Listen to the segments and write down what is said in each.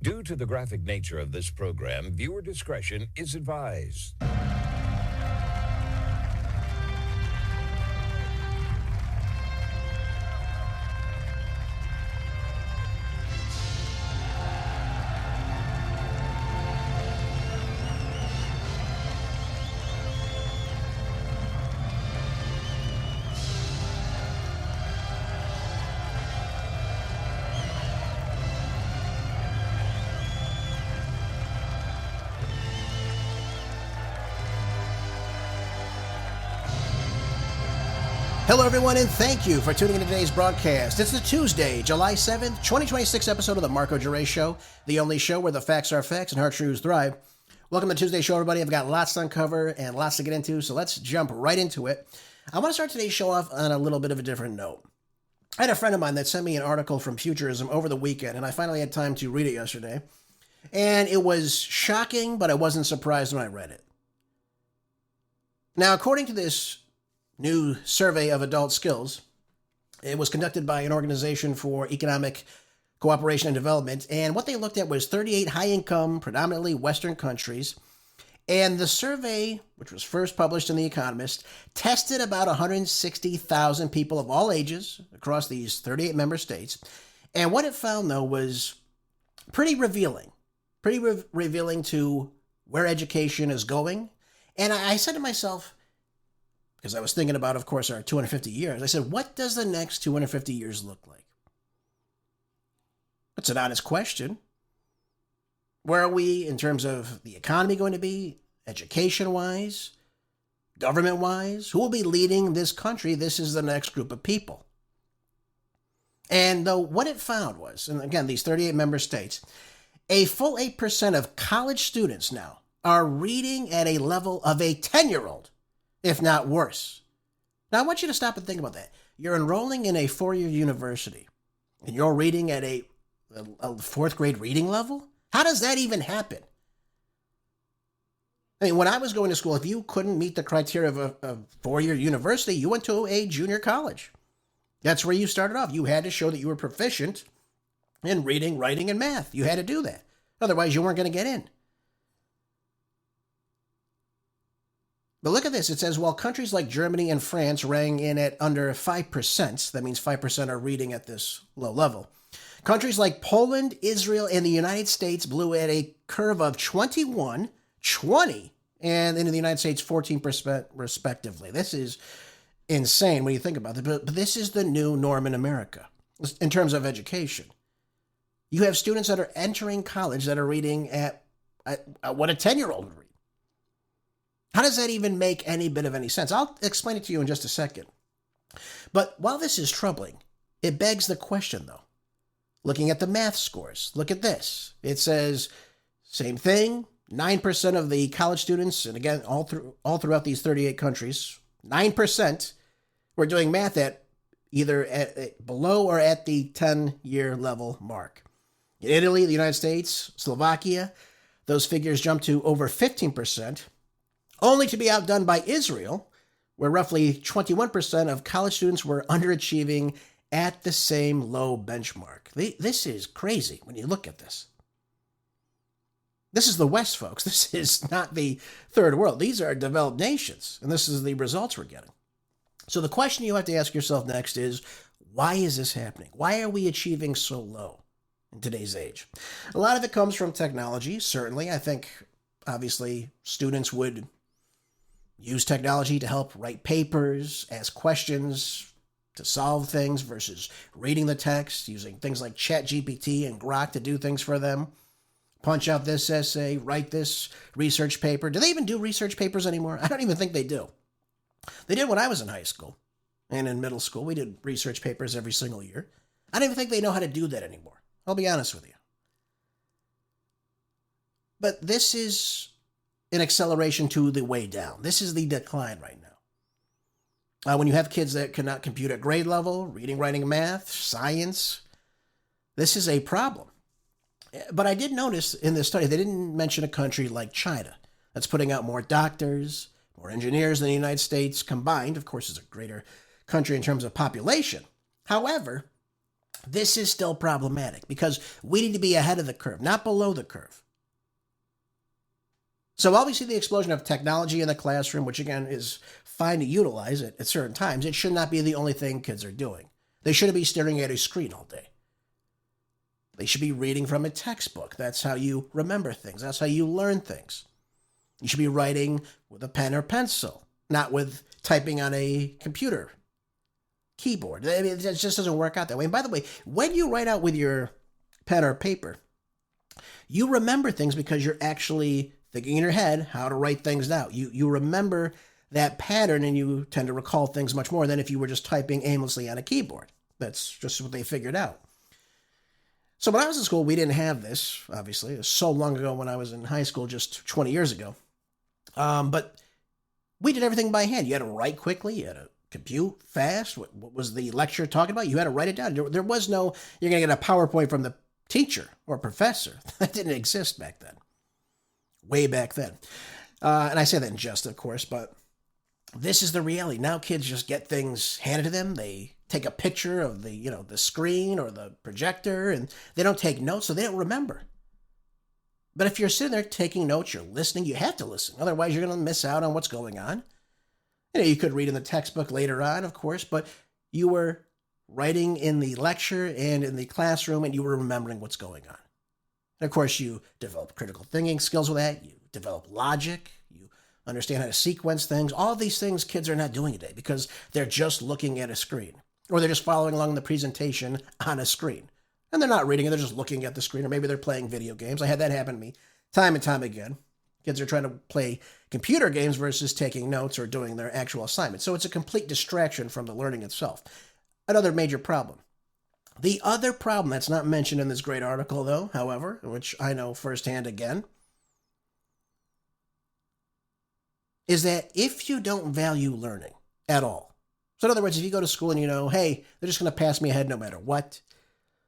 Due to the graphic nature of this program, viewer discretion is advised. Hello, everyone, and thank you for tuning in to today's broadcast. It's the Tuesday, July 7th, 2026 episode of the Marco Geray Show, the only show where the facts are facts and hard truths thrive. Welcome to Tuesday's show, everybody. I've got lots to uncover and lots to get into, so let's jump right into it. I want to start today's show off on a little bit of a different note. I had a friend of mine that sent me an article from Futurism over the weekend, and I finally had time to read it yesterday. And it was shocking, but I wasn't surprised when I read it. Now, according to this new survey of adult skills, it was conducted by an organization for economic cooperation and development, and what they looked at was 38 high-income, predominantly Western countries, and the survey, which was first published in The Economist, tested about 160,000 people of all ages across these 38 member states, and what it found, though, was pretty revealing to where education is going. And I said to myself, because I was thinking about, of course, our 250 years. I said, what does the next 250 years look like? That's an honest question. Where are we in terms of the economy going to be, education-wise, government-wise? Who will be leading this country? This is the next group of people. And though what it found was, and again, these 38 member states, a full 8% of college students now are reading at a level of a 10-year-old. If not worse. Now, I want you to stop and think about that. You're enrolling in a four-year university, and you're reading at a fourth grade reading level? How does that even happen? I mean, when I was going to school, if you couldn't meet the criteria of a four-year university, you went to a junior college. That's where you started off. You had to show that you were proficient in reading, writing, and math. You had to do that. Otherwise, you weren't going to get in. But look at this. It says, while countries like Germany and France rang in at under 5%, that means 5% are reading at this low level, countries like Poland, Israel, and the United States blew at a curve of 21, 20, and in the United States, 14% respectively. This is insane when you think about it. But this is the new norm in America in terms of education. You have students that are entering college that are reading at what a 10-year-old would read. How does that even make any bit of any sense? I'll explain it to you in just a second. But while this is troubling, it begs the question, though. Looking at the math scores, look at this. It says, same thing, 9% of the college students, and again, all throughout these 38 countries, 9% were doing math at either at below or at the 10-year level mark. In Italy, the United States, Slovakia, those figures jumped to over 15%. Only to be outdone by Israel, where roughly 21% of college students were underachieving at the same low benchmark. This is crazy when you look at this. This is the West, folks. This is not the third world. These are developed nations, and this is the results we're getting. So the question you have to ask yourself next is, why is this happening? Why are we achieving so low in today's age? A lot of it comes from technology, certainly. I think, obviously, students would use technology to help write papers, ask questions, to solve things versus reading the text, using things like ChatGPT and Grok to do things for them. Punch out this essay, write this research paper. Do they even do research papers anymore? I don't even think they do. They did when I was in high school and in middle school. We did research papers every single year. I don't even think they know how to do that anymore. I'll be honest with you. But this is an acceleration to the way down. This is the decline right now. When you have kids that cannot compute at grade level, reading, writing, math, science, this is a problem. But I did notice in this study, they didn't mention a country like China that's putting out more doctors, more engineers than the United States combined. Of course, it's a greater country in terms of population. However, This is still problematic because we need to be ahead of the curve, not below the curve. So while we see the explosion of technology in the classroom, which again is fine to utilize at certain times, it should not be the only thing kids are doing. They shouldn't be staring at a screen all day. They should be reading from a textbook. That's how you remember things. That's how you learn things. You should be writing with a pen or pencil, not with typing on a computer keyboard. I mean, it just doesn't work out that way. And by the way, when you write out with your pen or paper, you remember things because you're actually thinking in your head how to write things down. You remember that pattern and you tend to recall things much more than if you were just typing aimlessly on a keyboard. That's just what they figured out. So when I was in school, we didn't have this, obviously. It was so long ago when I was in high school, just 20 years ago. But we did everything by hand. You had to write quickly. You had to compute fast. What was the lecture talking about? You had to write it down. There was no, you're going to get a PowerPoint from the teacher or professor. That didn't exist back then. Way back then. And I say that in jest, of course, but this is the reality. Now kids just get things handed to them. They take a picture of the screen or the projector, and they don't take notes, so they don't remember. But if you're sitting there taking notes, you're listening, you have to listen. Otherwise, you're going to miss out on what's going on. You could read in the textbook later on, of course, but you were writing in the lecture and in the classroom, and you were remembering what's going on. And of course, you develop critical thinking skills with that. You develop logic. You understand how to sequence things. All of these things kids are not doing today because they're just looking at a screen. Or they're just following along the presentation on a screen. And they're not reading it, they're just looking at the screen, or maybe they're playing video games. I had that happen to me time and time again. Kids are trying to play computer games versus taking notes or doing their actual assignments. So it's a complete distraction from the learning itself. Another major problem. The other problem that's not mentioned in this great article, though, however, which I know firsthand again, is that if you don't value learning at all, so in other words, if you go to school and you know, hey, they're just going to pass me ahead no matter what,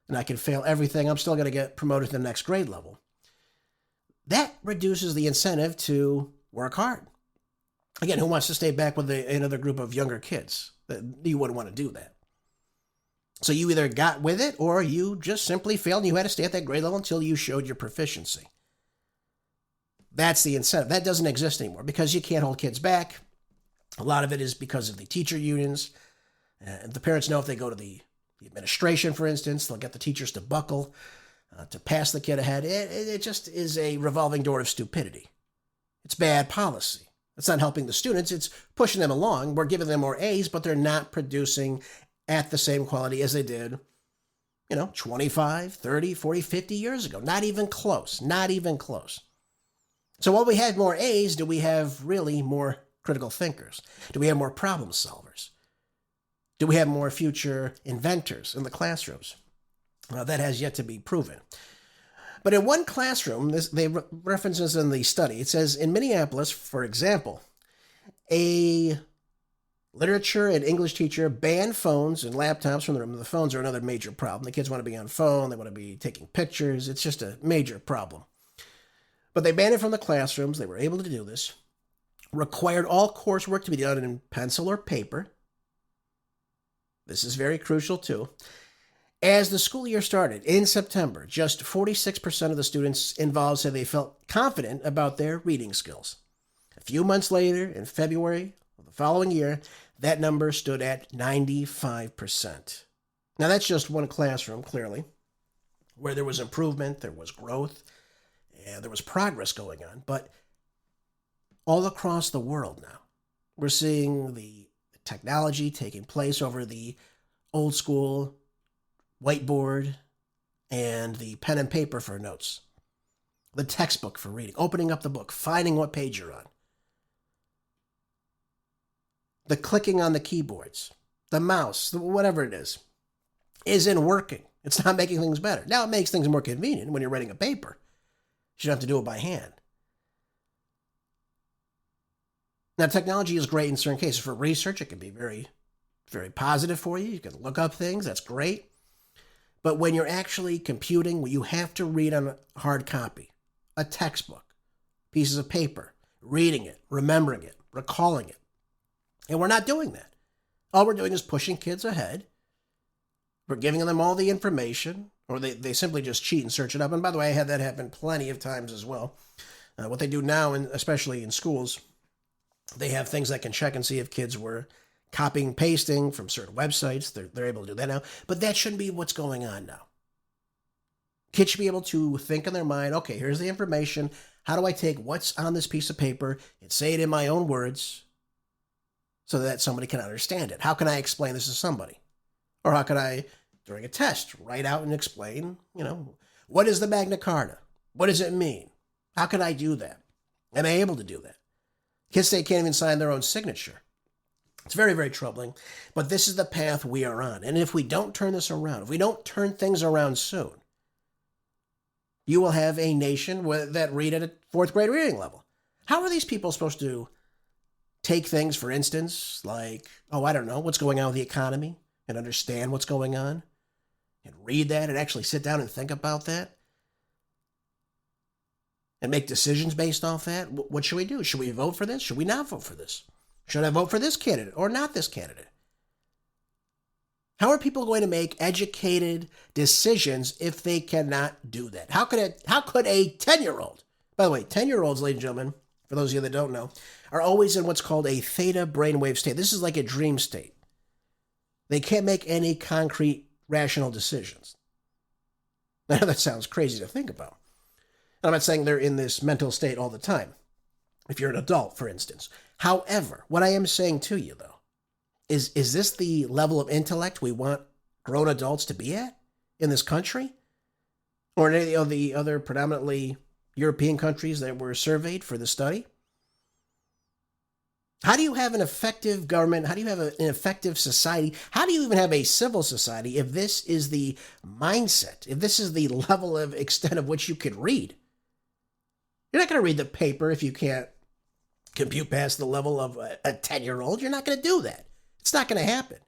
and I can fail everything, I'm still going to get promoted to the next grade level, that reduces the incentive to work hard. Again, who wants to stay back with another group of younger kids? You wouldn't want to do that. So you either got with it or you just simply failed and you had to stay at that grade level until you showed your proficiency. That's the incentive. That doesn't exist anymore because you can't hold kids back. A lot of it is because of the teacher unions. The parents know if they go to the administration, for instance, they'll get the teachers to buckle to pass the kid ahead. It just is a revolving door of stupidity. It's bad policy. It's not helping the students. It's pushing them along. We're giving them more A's, but they're not producing at the same quality as they did, 25, 30, 40, 50 years ago. Not even close. Not even close. So while we had more A's, do we have really more critical thinkers? Do we have more problem solvers? Do we have more future inventors in the classrooms? Well, that has yet to be proven. But in one classroom, they reference this in the study. It says, in Minneapolis, for example, a literature and English teacher banned phones and laptops from the room. The phones are another major problem. The kids want to be on phone. They want to be taking pictures. It's just a major problem. But they banned it from the classrooms. They were able to do this. Required all coursework to be done in pencil or paper. This is very crucial, too. As the school year started in September, just 46% of the students involved said they felt confident about their reading skills. A few months later, in February of the following year, that number stood at 95%. Now, that's just one classroom, clearly, where there was improvement, there was growth, and there was progress going on. But all across the world now, we're seeing the technology taking place over the old school whiteboard and the pen and paper for notes, the textbook for reading, opening up the book, finding what page you're on, the clicking on the keyboards, the mouse, whatever it is, isn't working. It's not making things better. Now, it makes things more convenient when you're writing a paper. You don't have to do it by hand. Now, technology is great in certain cases. For research, it can be very, very positive for you. You can look up things. That's great. But when you're actually computing, you have to read on a hard copy, a textbook, pieces of paper, reading it, remembering it, recalling it. And we're not doing that. All we're doing is pushing kids ahead We're giving them all the information, or they simply just cheat and search it up. And by the way, I had that happen plenty of times as well. What they do now, and especially in schools, they have things that can check and see if kids were copying, pasting from certain websites. They're able to do that now. But that shouldn't be what's going on now. Kids should be able to think in their mind, okay, here's the information. How do I take what's on this piece of paper and say it in my own words so that somebody can understand it? How can I explain this to somebody? Or how can I, during a test, write out and explain, what is the Magna Carta? What does it mean? How can I do that? Am I able to do that? Kids say they can't even sign their own signature. It's very, very troubling. But this is the path we are on. And if we don't turn this around, if we don't turn things around soon, you will have a nation that read at a fourth grade reading level. How are these people supposed to take things, for instance, like, I don't know, what's going on with the economy and understand what's going on and read that and actually sit down and think about that and make decisions based off that? What should we do? Should we vote for this? Should we not vote for this? Should I vote for this candidate or not this candidate? How are people going to make educated decisions if they cannot do that? How could a 10-year-old, by the way, 10-year-olds, ladies and gentlemen, for those of you that don't know, are always in what's called a theta brainwave state. This is like a dream state. They can't make any concrete, rational decisions. Now, that sounds crazy to think about. And I'm not saying they're in this mental state all the time, if you're an adult, for instance. However, what I am saying to you, though, is this the level of intellect we want grown adults to be at in this country? Or in any of the other predominantly European countries that were surveyed for the study? How do you have an effective government? How do you have an effective society? How do you even have a civil society if this is the mindset, if this is the level of extent of which you could read? You're not going to read the paper if you can't compute past the level of a 10-year-old. You're not going to do that. It's not going to happen.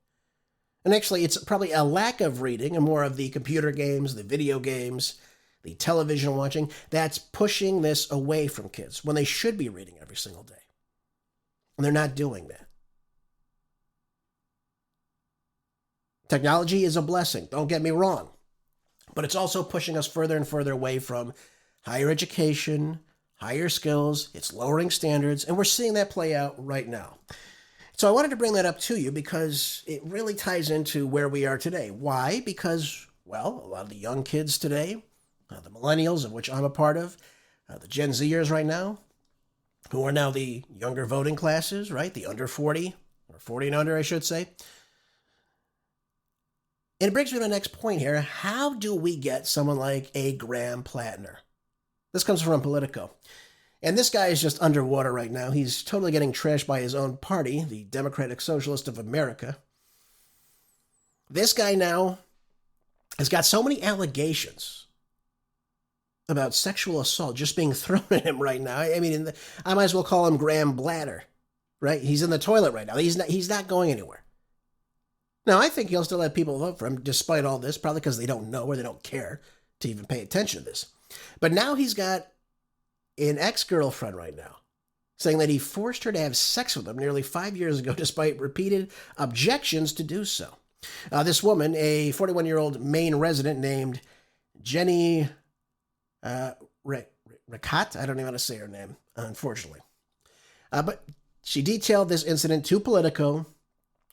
And actually, it's probably a lack of reading and more of the computer games, the video games, the television watching, that's pushing this away from kids when they should be reading every single day. And they're not doing that. Technology is a blessing, don't get me wrong. But it's also pushing us further and further away from higher education, higher skills. It's lowering standards, and we're seeing that play out right now. So I wanted to bring that up to you because it really ties into where we are today. Why? Because, a lot of the young kids today, the millennials, of which I'm a part of, the Gen Zers right now, who are now the younger voting classes, right? The under 40, or 40 and under, I should say. And it brings me to the next point here. How do we get someone like a Graham Platner? This comes from Politico. And this guy is just underwater right now. He's totally getting trashed by his own party, the Democratic Socialist of America. This guy now has got so many allegations about sexual assault just being thrown at him right now. I mean, I might as well call him Graham Bladder, right? He's in the toilet right now. He's not going anywhere. Now, I think he'll still have people vote for him despite all this, probably because they don't know or they don't care to even pay attention to this. But now he's got an ex-girlfriend right now saying that he forced her to have sex with him nearly 5 years ago despite repeated objections to do so. This woman, a 41-year-old Maine resident named Jenny Ricat, I don't even want to say her name, unfortunately. But she detailed this incident to Politico.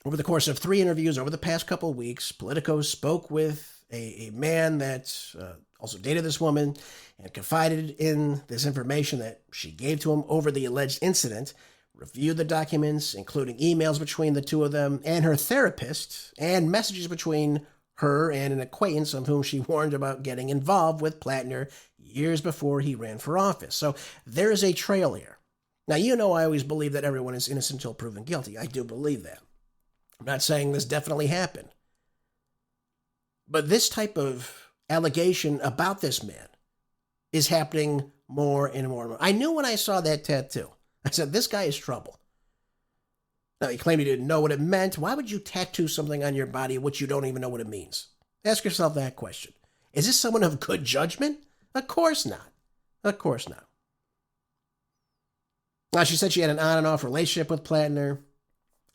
Over the course of 3 interviews over the past couple of weeks, Politico spoke with a man that also dated this woman and confided in this information that she gave to him over the alleged incident, reviewed the documents, including emails between the two of them and her therapist, and messages between her and an acquaintance of whom she warned about getting involved with Platner years before he ran for office. So there is a trail here. Now, I always believe that everyone is innocent until proven guilty. I do believe that. I'm not saying this definitely happened. But this type of allegation about this man is happening more and more and more. I knew when I saw that tattoo. I said, this guy is trouble. Now, he claimed he didn't know what it meant. Why would you tattoo something on your body which you don't even know what it means? Ask yourself that question. Is this someone of good judgment? Of course not. Of course not. Now, she said she had an on and off relationship with Platner.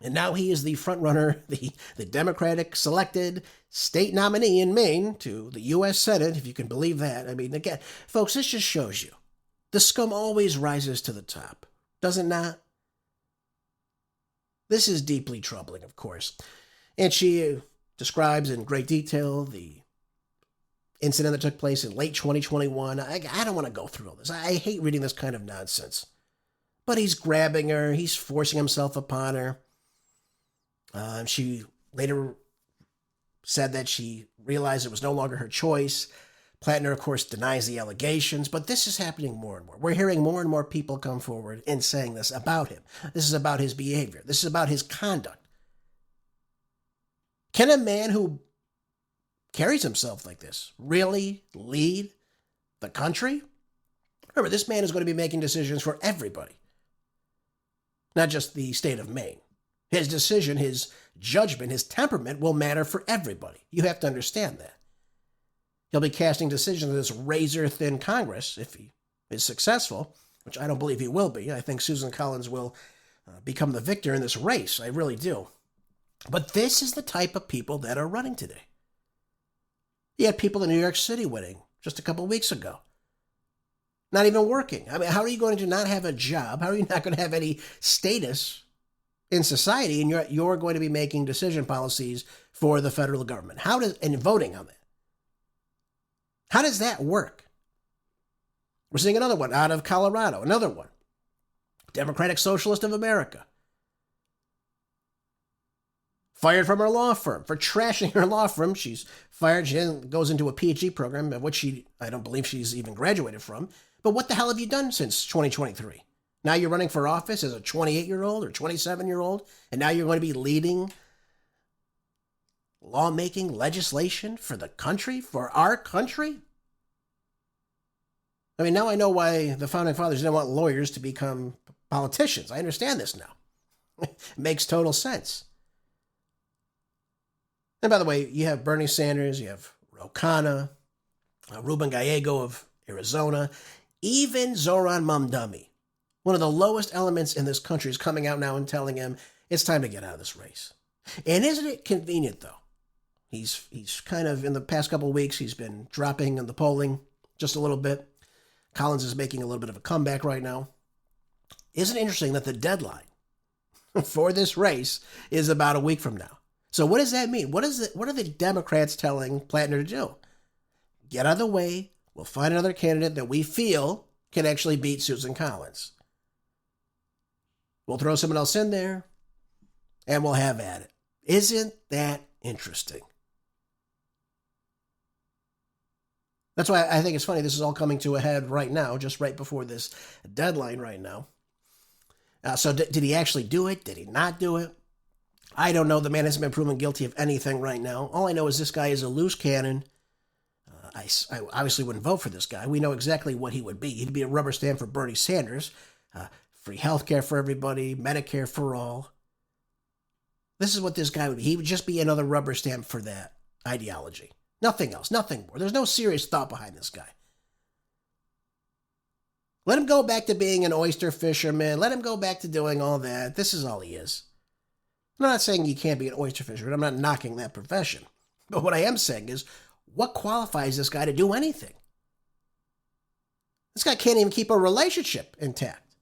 And now he is the front runner, the Democratic selected state nominee in Maine to the U.S. Senate, if you can believe that. I mean, again, folks, this just shows you the scum always rises to the top, does it not? This is deeply troubling, of course. And she describes in great detail the incident that took place in late 2021. I don't want to go through all this. I hate reading this kind of nonsense. But he's grabbing her. He's forcing himself upon her. She later said that she realized it was no longer her choice. Platner, of course, denies the allegations, but this is happening more and more. We're hearing more and more people come forward and saying this about him. This is about his behavior. This is about his conduct. Can a man who carries himself like this really lead the country? Remember, this man is going to be making decisions for everybody, not just the state of Maine. His decision, his judgment, his temperament will matter for everybody. You have to understand that. He'll be casting decisions in this razor-thin Congress if he is successful, which I don't believe he will be. I think Susan Collins will become the victor in this race. I really do. But this is the type of people that are running today. You had people in New York City winning just a couple of weeks ago. Not even working. I mean, how are you going to not have a job? How are you not going to have any status in society, and you're going to be making decision policies for the federal government? And voting on that? How does that work? We're seeing another one out of Colorado, another one. Democratic Socialist of America. Fired from her law firm for trashing her law firm. She's fired. She goes into a PhD program, which I don't believe she's even graduated from. But what the hell have you done since 2023? Now you're running for office as a 28-year-old or 27-year-old, and now you're going to be leading lawmaking legislation for the country, for our country? I mean, now I know why the Founding Fathers didn't want lawyers to become politicians. I understand this now. It makes total sense. And by the way, you have Bernie Sanders, you have Ro Khanna, Ruben Gallego of Arizona, even Zoran Mamdani, one of the lowest elements in this country, is coming out now and telling him it's time to get out of this race. And isn't it convenient, though? He's kind of, in the past couple of weeks, he's been dropping in the polling just a little bit. Collins is making a little bit of a comeback right now. Isn't it interesting that the deadline for this race is about a week from now? So what does that mean? What are the Democrats telling Platner to do? Get out of the way. We'll find another candidate that we feel can actually beat Susan Collins. We'll throw someone else in there, and we'll have at it. Isn't that interesting? That's why I think it's funny. This is all coming to a head right now, just right before this deadline right now. So did he actually do it? Did he not do it? I don't know. The man hasn't been proven guilty of anything right now. All I know is this guy is a loose cannon. I obviously wouldn't vote for this guy. We know exactly what he would be. He'd be a rubber stamp for Bernie Sanders. Free health care for everybody, Medicare for all. This is what this guy would be. He would just be another rubber stamp for that ideology. Nothing else, nothing more. There's no serious thought behind this guy. Let him go back to being an oyster fisherman. Let him go back to doing all that. This is all he is. I'm not saying you can't be an oyster fisherman. I'm not knocking that profession. But what I am saying is, what qualifies this guy to do anything? This guy can't even keep a relationship intact.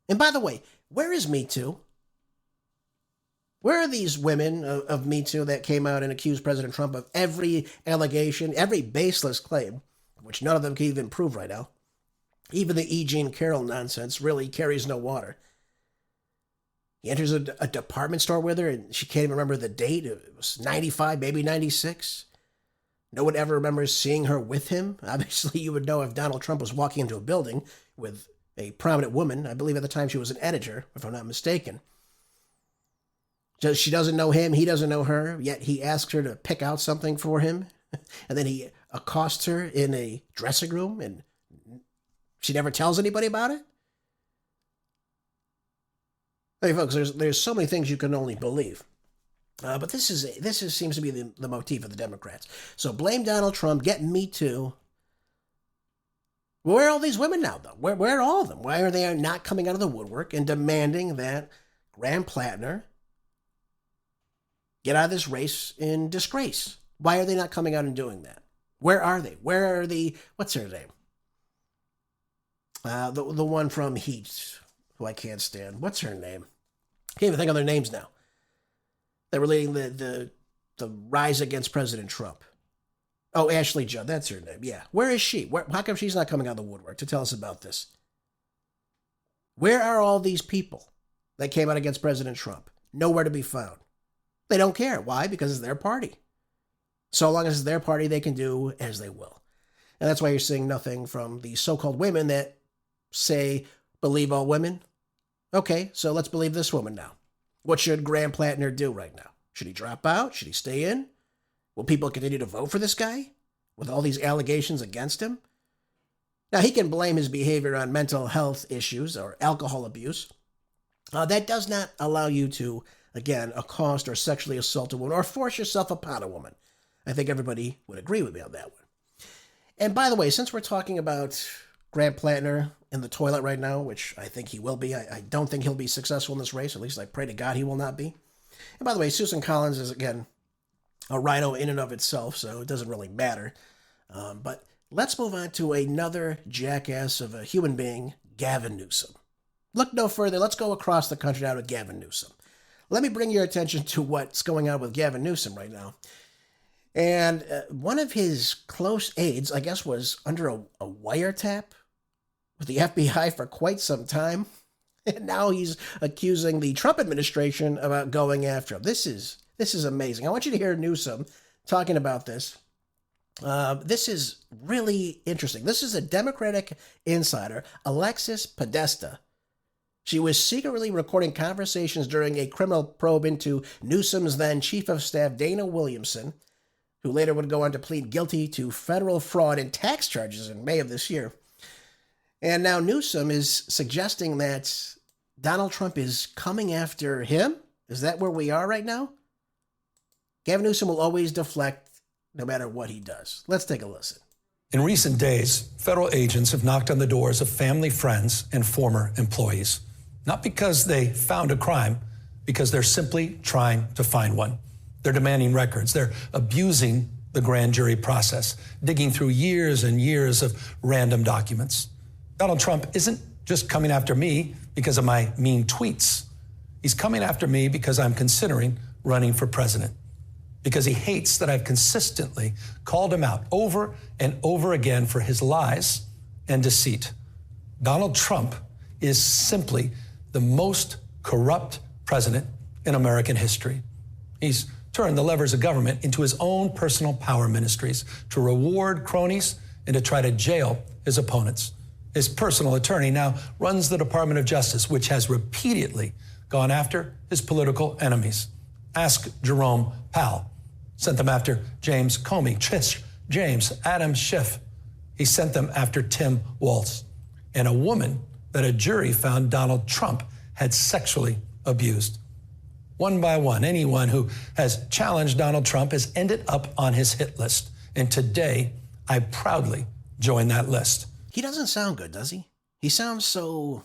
And by the way, where is Me Too? Where are these women of Me Too that came out and accused President Trump of every allegation, every baseless claim, which none of them can even prove right now? Even the E. Jean Carroll nonsense really carries no water. He enters a department store with her, and she can't even remember the date. It was 95, maybe 96. No one ever remembers seeing her with him. Obviously, you would know if Donald Trump was walking into a building with a prominent woman. I believe at the time she was an editor, if I'm not mistaken. She doesn't know him. He doesn't know her. Yet he asks her to pick out something for him. And then he accosts her in a dressing room, and she never tells anybody about it. Hey, folks, there's so many things you can only believe. But this seems to be the motif of the Democrats. So blame Donald Trump, get Me Too. Where are all these women now, though? Where are all of them? Why are they not coming out of the woodwork and demanding that Graham Platner get out of this race in disgrace. Why are they not coming out and doing that? Where are they? Where are the, what's her name? The one from Heat, who I can't stand. What's her name? Can't even think of their names now. They're leading the rise against President Trump. Oh, Ashley Judd, that's her name. Yeah. Where is she? How come she's not coming out of the woodwork to tell us about this? Where are all these people that came out against President Trump? Nowhere to be found. They don't care. Why? Because it's their party. So long as it's their party, they can do as they will. And that's why you're seeing nothing from the so-called women that say, believe all women. Okay, so let's believe this woman now. What should Graham Platner do right now? Should he drop out? Should he stay in? Will people continue to vote for this guy with all these allegations against him? Now, he can blame his behavior on mental health issues or alcohol abuse. That does not allow you to, again, accost or sexually assault a woman or force yourself upon a woman. I think everybody would agree with me on that one. And by the way, since we're talking about Graham Platner in the toilet right now, which I think he will be, I don't think he'll be successful in this race. At least I pray to God he will not be. And by the way, Susan Collins is, again, a rhino in and of itself, so it doesn't really matter. But let's move on to another jackass of a human being, Gavin Newsom. Look no further. Let's go across the country now to Gavin Newsom. Let me bring your attention to what's going on with Gavin Newsom right now. And one of his close aides, I guess, was under a wiretap with the FBI for quite some time. And now he's accusing the Trump administration about going after him. This is amazing. I want you to hear Newsom talking about this. This is really interesting. This is a Democratic insider, Alexis Podesta. She was secretly recording conversations during a criminal probe into Newsom's then chief of staff, Dana Williamson, who later would go on to plead guilty to federal fraud and tax charges in May of this year. And now Newsom is suggesting that Donald Trump is coming after him. Is that where we are right now? Gavin Newsom will always deflect no matter what he does. Let's take a listen. In recent days, federal agents have knocked on the doors of family, friends, and former employees. Not because they found a crime, because they're simply trying to find one. They're demanding records. They're abusing the grand jury process, digging through years and years of random documents. Donald Trump isn't just coming after me because of my mean tweets. He's coming after me because I'm considering running for president. Because he hates that I've consistently called him out over and over again for his lies and deceit. Donald Trump is simply the most corrupt president in American history. He's turned the levers of government into his own personal power ministries to reward cronies and to try to jail his opponents. His personal attorney now runs the Department of Justice, which has repeatedly gone after his political enemies. Ask Jerome Powell. Sent them after James Comey, Trish James, Adam Schiff. He sent them after Tim Walz, and a woman that a jury found Donald Trump had sexually abused. One by one, anyone who has challenged Donald Trump has ended up on his hit list. And today, I proudly join that list. He doesn't sound good, does he? He sounds so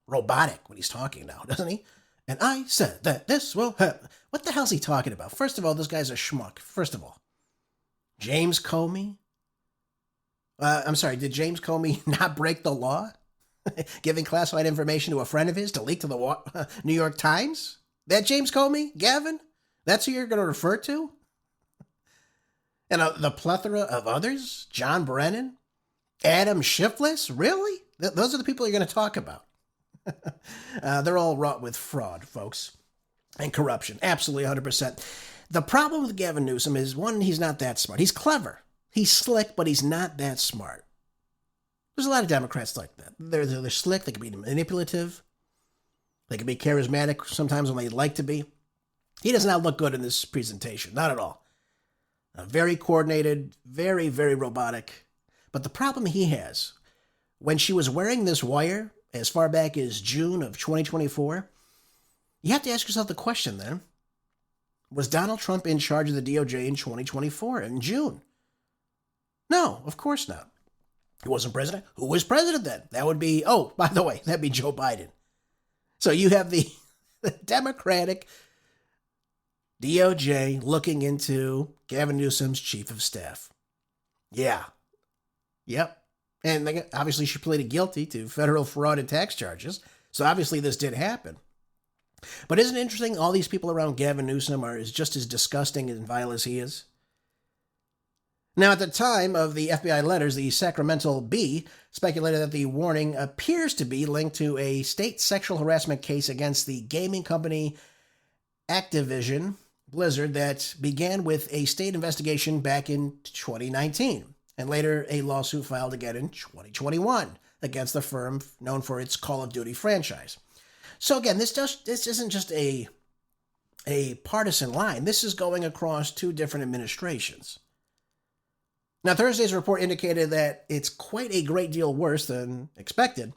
robotic when he's talking now, doesn't he? And I said that this will happen. What the hell's he talking about? First of all, this guy's a schmuck. First of all. James Comey? I'm sorry, did James Comey not break the law? Giving classified information to a friend of his to leak to the New York Times? That James Comey? Gavin? That's who you're going to refer to? And the plethora of others? John Brennan? Adam Schiff? Really? Those are the people you're going to talk about. They're all wrought with fraud, folks, and corruption. Absolutely 100%. The problem with Gavin Newsom is, one, he's not that smart. He's clever. He's slick, but he's not that smart. There's a lot of Democrats like that. They're slick. They can be manipulative. They can be charismatic sometimes when they like to be. He does not look good in this presentation. Not at all. Very coordinated, very, very robotic. But the problem he has, when she was wearing this wire as far back as June of 2024, you have to ask yourself the question then, was Donald Trump in charge of the DOJ in 2024 in June? No, of course not. He wasn't president. Who was president then? That would be, oh, by the way, that'd be Joe Biden. So you have the Democratic DOJ looking into Gavin Newsom's chief of staff. Yeah. Yep. And obviously she pleaded guilty to federal fraud and tax charges. So obviously this did happen. But isn't it interesting all these people around Gavin Newsom are just as disgusting and vile as he is? Now, at the time of the FBI letters, the Sacramento Bee speculated that the warning appears to be linked to a state sexual harassment case against the gaming company Activision Blizzard that began with a state investigation back in 2019, and later a lawsuit filed again in 2021 against the firm known for its Call of Duty franchise. So again, this isn't just a partisan line. This is going across two different administrations. Now, Thursday's report indicated that it's quite a great deal worse than expected,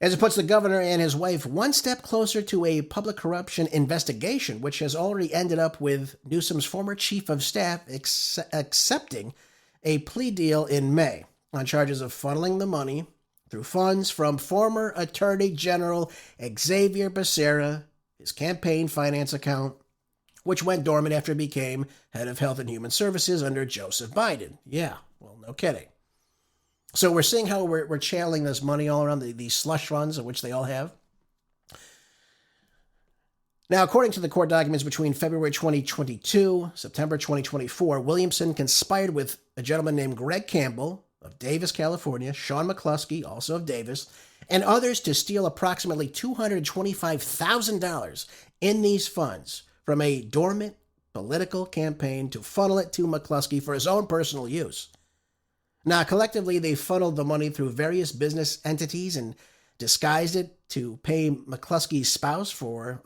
as it puts the governor and his wife one step closer to a public corruption investigation, which has already ended up with Newsom's former chief of staff accepting a plea deal in May on charges of funneling the money through funds from former Attorney General Xavier Becerra, his campaign finance account, which went dormant after he became head of Health and Human Services under Joseph Biden. Yeah, well, no kidding. So we're seeing how we're channeling this money all around these slush funds, of which they all have. Now, according to the court documents between February 2022, September 2024, Williamson conspired with a gentleman named Greg Campbell of Davis, California, Sean McCluskey, also of Davis, and others to steal approximately $225,000 in these funds from a dormant political campaign to funnel it to McCluskey for his own personal use. Now, collectively, they funneled the money through various business entities and disguised it to pay McCluskey's spouse for,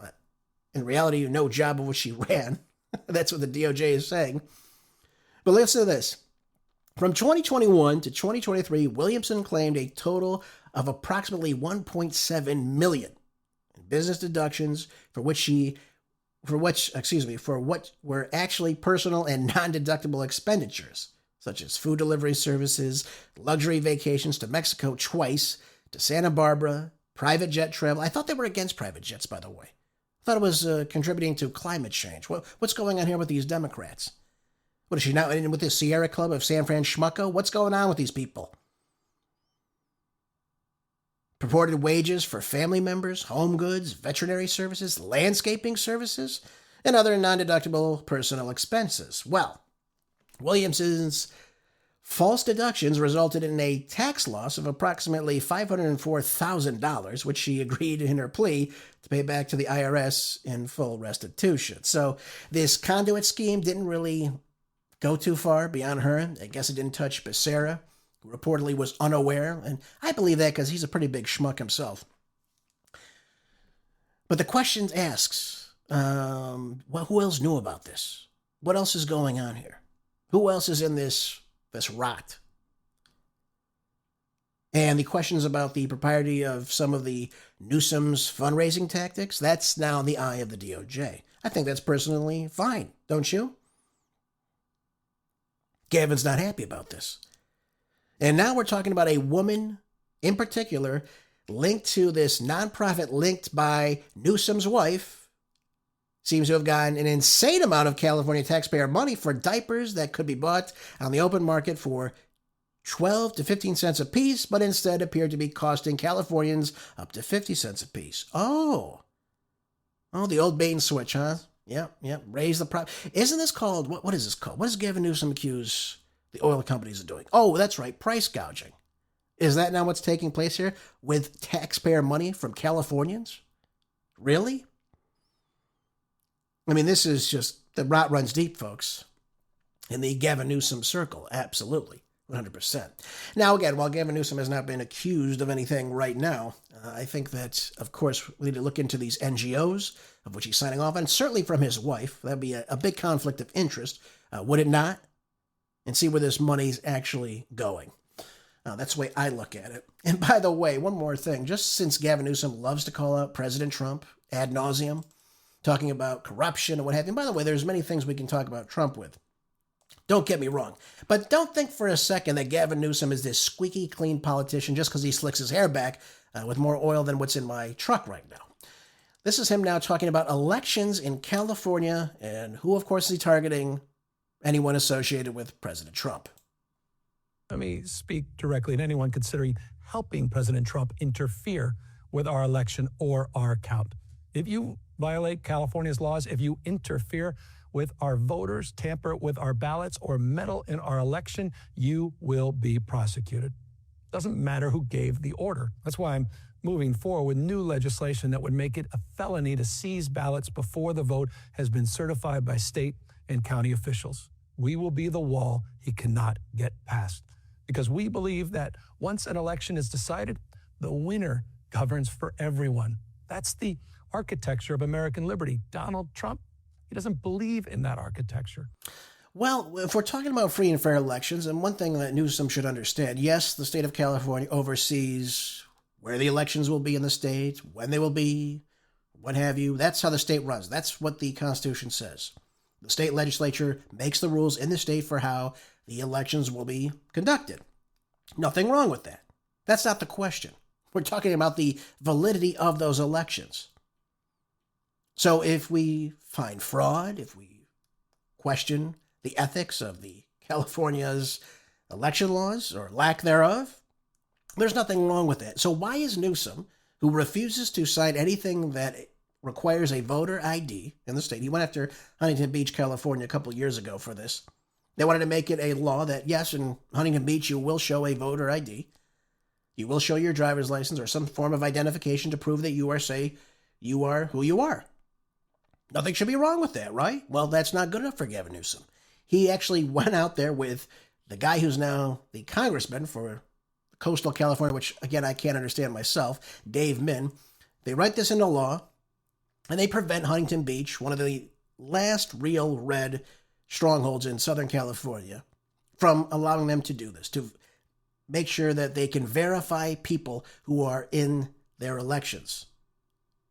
in reality, no job of which she ran. That's what the DOJ is saying. But listen to this. From 2021 to 2023, Williamson claimed a total of approximately $1.7 million in business deductions for what were actually personal and non-deductible expenditures, such as food delivery services, luxury vacations to Mexico twice, to Santa Barbara, private jet travel. I thought they were against private jets, by the way. I thought it was contributing to climate change. What's going on here with these Democrats? What is she now in with the Sierra Club of San Fran Schmucko? What's going on with these people? Purported wages for family members, home goods, veterinary services, landscaping services, and other non-deductible personal expenses. Well, Williamson's false deductions resulted in a tax loss of approximately $504,000, which she agreed in her plea to pay back to the IRS in full restitution. So this conduit scheme didn't really go too far beyond her. I guess it didn't touch Becerra, who reportedly was unaware, and I believe that because he's a pretty big schmuck himself. But the question asks, who else knew about this? What else is going on here? Who else is in this rot? And the questions about the propriety of some of the Newsom's fundraising tactics, that's now in the eye of the DOJ. I think that's personally fine, don't you? Gavin's not happy about this. And now we're talking about a woman in particular linked to this nonprofit linked by Newsom's wife. Seems to have gotten an insane amount of California taxpayer money for diapers that could be bought on the open market for 12 to 15 cents a piece, but instead appeared to be costing Californians up to 50 cents a piece. Oh, the old bait and switch, huh? Yep. Raise the price. Isn't this called, what is this called? What does Gavin Newsom accuse the oil companies of doing? Oh, that's right, price gouging. Is that now what's taking place here with taxpayer money from Californians? Really? I mean, this is just, the rot runs deep, folks, in the Gavin Newsom circle. Absolutely. 100%. Now, again, while Gavin Newsom has not been accused of anything right now, I think that, of course, we need to look into these NGOs, of which he's signing off, and certainly from his wife. That'd be a big conflict of interest, would it not? And see where this money's actually going. That's the way I look at it. And by the way, one more thing. Just since Gavin Newsom loves to call out President Trump ad nauseum, talking about corruption and what have you. And by the way, there's many things we can talk about Trump with. Don't get me wrong. But don't think for a second that Gavin Newsom is this squeaky clean politician just because he slicks his hair back with more oil than what's in my truck right now. This is him now talking about elections in California and who, of course, is he targeting? Anyone associated with President Trump. Let me speak directly to anyone considering helping President Trump interfere with our election or our count. If you violate California's laws, if you interfere with our voters, tamper with our ballots, or meddle in our election, you will be prosecuted. Doesn't matter who gave the order. That's why I'm moving forward with new legislation that would make it a felony to seize ballots before the vote has been certified by state and county officials. We will be the wall he cannot get past, because we believe that once an election is decided, the winner governs for everyone. That's the architecture of American liberty. Donald Trump, he doesn't believe in that architecture. Well, if we're talking about free and fair elections, and one thing that Newsom should understand, yes, the state of California oversees where the elections will be in the state, when they will be, what have you. That's how the state runs. That's what the Constitution says. The state legislature makes the rules in the state for how the elections will be conducted. Nothing wrong with that. That's not the question. We're talking about the validity of those elections. So if we find fraud, if we question the ethics of the California's election laws or lack thereof, there's nothing wrong with that. So why is Newsom, who refuses to sign anything that requires a voter ID in the state? He went after Huntington Beach, California a couple of years ago for this. They wanted to make it a law that, yes, in Huntington Beach, you will show a voter ID. You will show your driver's license or some form of identification to prove that you are who you are. Nothing should be wrong with that, right? Well, that's not good enough for Gavin Newsom. He actually went out there with the guy who's now the congressman for coastal California, which, again, I can't understand myself, Dave Min. They write this into law, and they prevent Huntington Beach, one of the last real red strongholds in Southern California, from allowing them to do this, to make sure that they can verify people who are in their elections.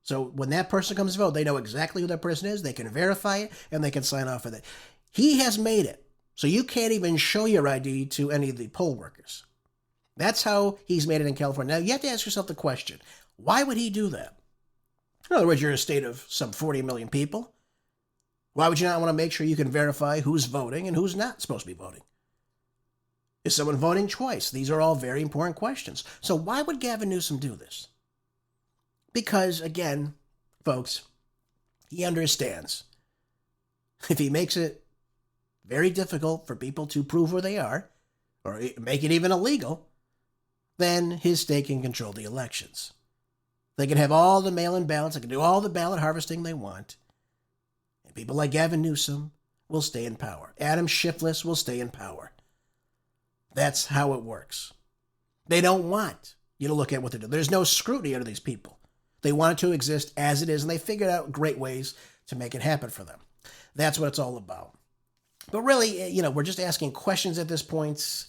So when that person comes to vote, they know exactly who that person is, they can verify it, and they can sign off on it. He has made it so you can't even show your ID to any of the poll workers. That's how he's made it in California. Now, you have to ask yourself the question, why would he do that? In other words, you're in a state of some 40 million people. Why would you not want to make sure you can verify who's voting and who's not supposed to be voting? Is someone voting twice? These are all very important questions. So why would Gavin Newsom do this? Because, again, folks, he understands if he makes it very difficult for people to prove who they are, or make it even illegal, then his state can control the elections. They can have all the mail-in ballots, they can do all the ballot harvesting they want, and people like Gavin Newsom will stay in power. Adam Schiff will stay in power. That's how it works. They don't want you to look at what they do. There's no scrutiny under these people. They want it to exist as it is, and they figured out great ways to make it happen for them. That's what it's all about. But really, we're just asking questions at this point.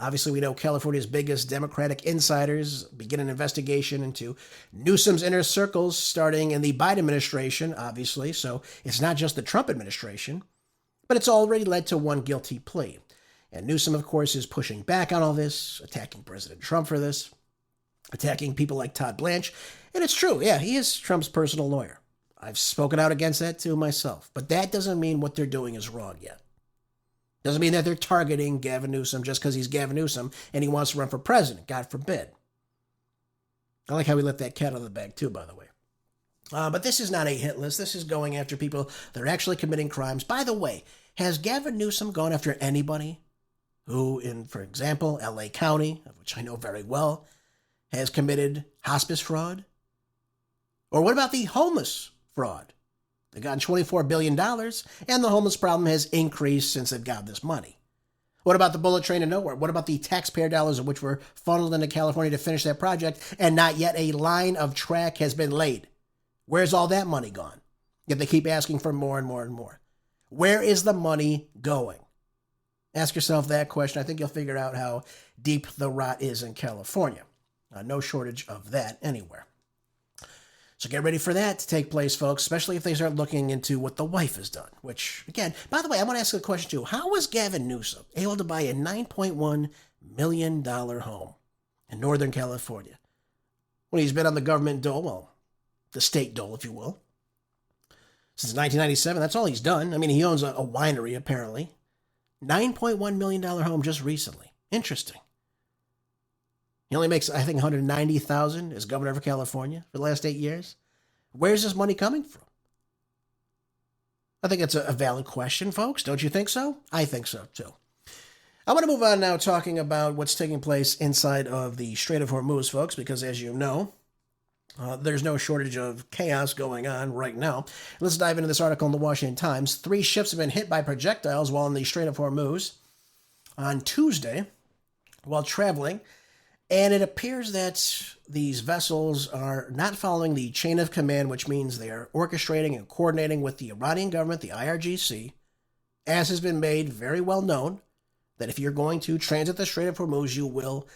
Obviously, we know California's biggest Democratic insiders begin an investigation into Newsom's inner circles starting in the Biden administration, obviously. So it's not just the Trump administration, but it's already led to one guilty plea. And Newsom, of course, is pushing back on all this, attacking President Trump for this, attacking people like Todd Blanche. And it's true, yeah, he is Trump's personal lawyer. I've spoken out against that too myself. But that doesn't mean what they're doing is wrong yet. Doesn't mean that they're targeting Gavin Newsom just because he's Gavin Newsom and he wants to run for president, God forbid. I like how we let that cat out of the bag too, by the way. But this is not a hit list. This is going after people that are actually committing crimes. By the way, has Gavin Newsom gone after anybody who, in, for example, LA County, which I know very well, has committed hospice fraud? Or what about the homeless fraud? They've gotten $24 billion, and the homeless problem has increased since they've got this money. What about the bullet train to nowhere? What about the taxpayer dollars of which were funneled into California to finish that project, and not yet a line of track has been laid? Where's all that money gone? Yet they keep asking for more and more and more. Where is the money going? Ask yourself that question. I think you'll figure out how deep the rot is in California. No shortage of that anywhere. So get ready for that to take place, folks, especially if they start looking into what the wife has done. Which, again, by the way, I want to ask a question too. How was Gavin Newsom able to buy a $9.1 million home in Northern California when he's been on the government dole? Well, the state dole, if you will. Since 1997, that's all he's done. I mean, he owns a winery, apparently. $9.1 million home just recently. Interesting. He only makes, I think, $190,000 as governor of California for the last 8 years. Where's this money coming from? I think it's a valid question, folks. Don't you think so? I think so, too. I want to move on now talking about what's taking place inside of the Strait of Hormuz, folks, because as you know, there's no shortage of chaos going on right now. Let's dive into this article in the Washington Times. 3 ships have been hit by projectiles while in the Strait of Hormuz on Tuesday while traveling, and it appears that these vessels are not following the chain of command, which means they are orchestrating and coordinating with the Iranian government, the IRGC, as has been made very well known, that if you're going to transit the Strait of Hormuz, you will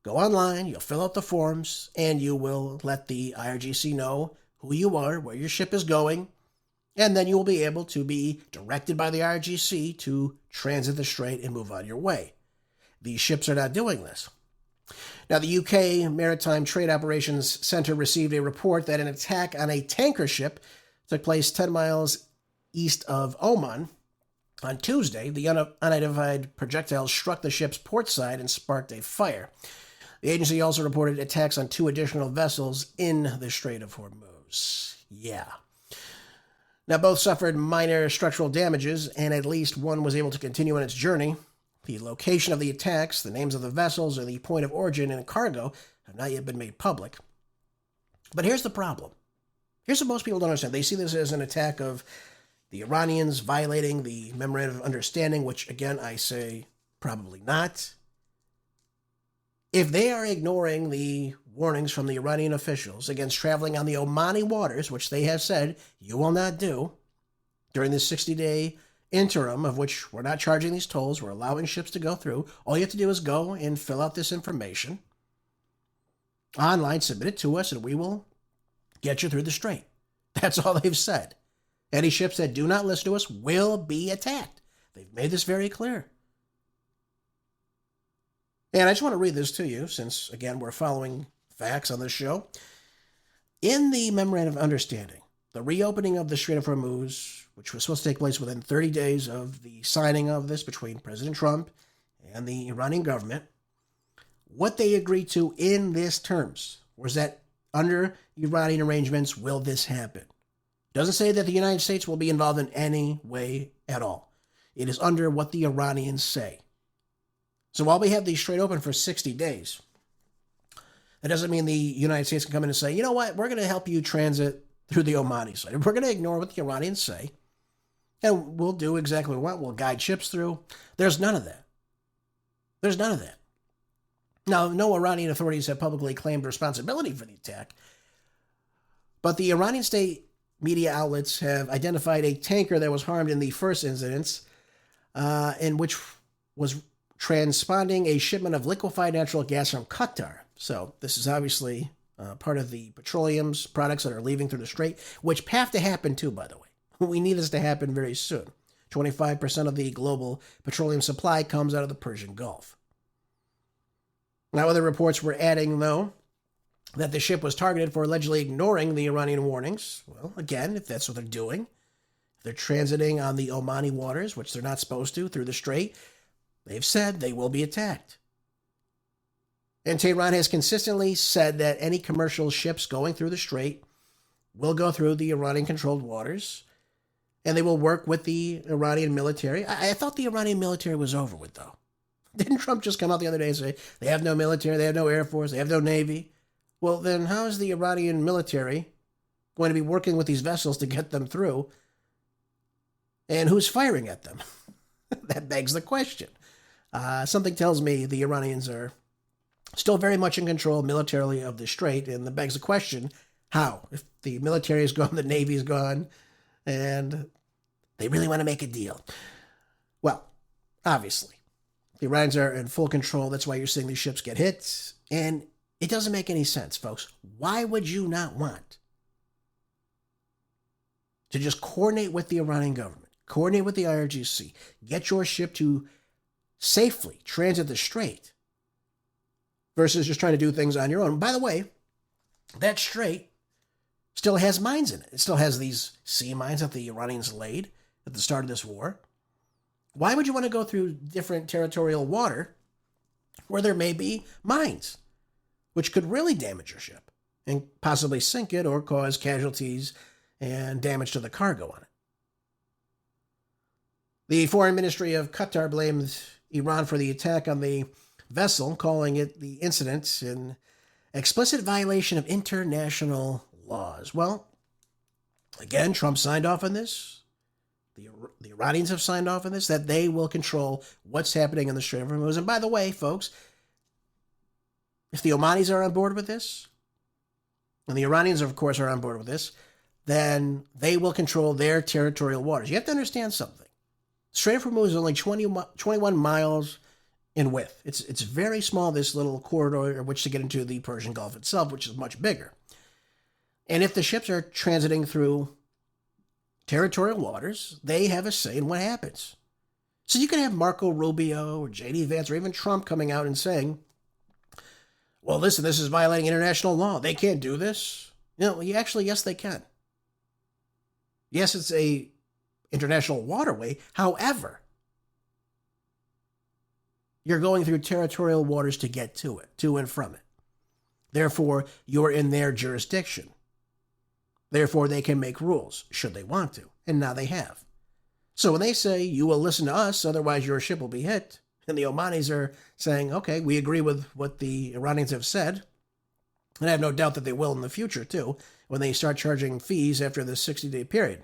go online, you'll fill out the forms, and you will let the IRGC know who you are, where your ship is going, and then you will be able to be directed by the IRGC to transit the strait and move on your way. These ships are not doing this. Now, the UK Maritime Trade Operations Centre received a report that an attack on a tanker ship took place 10 miles east of Oman. On Tuesday, the unidentified projectiles struck the ship's port side and sparked a fire. The agency also reported attacks on 2 additional vessels in the Strait of Hormuz. Yeah. Now, both suffered minor structural damages, and at least one was able to continue on its journey. The location of the attacks, the names of the vessels, and the point of origin and cargo have not yet been made public. But here's the problem. Here's what most people don't understand. They see this as an attack of the Iranians violating the Memorandum of Understanding, which, again, I say probably not. If they are ignoring the warnings from the Iranian officials against traveling on the Omani waters, which they have said you will not do during this 60-day interim, of which we're not charging these tolls, we're allowing ships to go through, all you have to do is go and fill out this information online, submit it to us, and we will get you through the strait. That's all they've said. Any ships that do not listen to us will be attacked. They've made this very clear. And I just want to read this to you, since, again, we're following facts on this show. In the Memorandum of Understanding, the reopening of the Strait of Hormuz, which was supposed to take place within 30 days of the signing of this between President Trump and the Iranian government, what they agreed to in these terms was that under Iranian arrangements will this happen. It doesn't say that the United States will be involved in any way at all. It is under what the Iranians say. So while we have the strait open for 60 days, that doesn't mean the United States can come in and say, you know what, we're going to help you transit through the Omani side. We're going to ignore what the Iranians say, and we'll do exactly what we want. We'll guide ships through. There's none of that. There's none of that. Now, no Iranian authorities have publicly claimed responsibility for the attack, but the Iranian state media outlets have identified a tanker that was harmed in the first incidents, in which was transponding a shipment of liquefied natural gas from Qatar. So this is obviously part of the petroleum products that are leaving through the strait, which have to happen too, by the way. We need this to happen very soon. 25% of the global petroleum supply comes out of the Persian Gulf. Now, other reports were adding, though, that the ship was targeted for allegedly ignoring the Iranian warnings. Well, again, if that's what they're doing, if they're transiting on the Omani waters, which they're not supposed to, through the strait, they've said they will be attacked. And Tehran has consistently said that any commercial ships going through the strait will go through the Iranian-controlled waters, and they will work with the Iranian military. I thought the Iranian military was over with, though. Didn't Trump just come out the other day and say, they have no military, they have no air force, they have no navy? Well, then how is the Iranian military going to be working with these vessels to get them through? And who's firing at them? That begs the question. Something tells me the Iranians are still very much in control militarily of the strait, and that begs the question, how? If the military is gone, the Navy is gone, and they really want to make a deal. Well, obviously, the Iranians are in full control. That's why you're seeing these ships get hit, and it doesn't make any sense, folks. Why would you not want to just coordinate with the Iranian government, coordinate with the IRGC, get your ship to safely transit the strait versus just trying to do things on your own? By the way, that strait still has mines in it. It still has these sea mines that the Iranians laid at the start of this war. Why would you want to go through different territorial water where there may be mines, which could really damage your ship and possibly sink it or cause casualties and damage to the cargo on it? The Foreign Ministry of Qatar blamed Iran for the attack on the vessel, calling it the incident an explicit violation of international laws. Well, again, Trump signed off on this. The Iranians have signed off on this, that they will control what's happening in the Strait of Hormuz. And by the way, folks, if the Omanis are on board with this, and the Iranians, of course, are on board with this, then they will control their territorial waters. You have to understand something. Strait of Hormuz is only 21 miles in width. It's very small, this little corridor in which to get into the Persian Gulf itself, which is much bigger. And if the ships are transiting through territorial waters, they have a say in what happens. So you can have Marco Rubio or J.D. Vance or even Trump coming out and saying, well, listen, this is violating international law. They can't do this. Yes, they can. Yes, it's a international waterway. However, you're going through territorial waters to get to it, to and from it. Therefore, you're in their jurisdiction. Therefore, they can make rules, should they want to. And now they have. So when they say, you will listen to us, otherwise your ship will be hit, and the Omanis are saying, okay, we agree with what the Iranians have said, and I have no doubt that they will in the future, too, when they start charging fees after the 60-day period.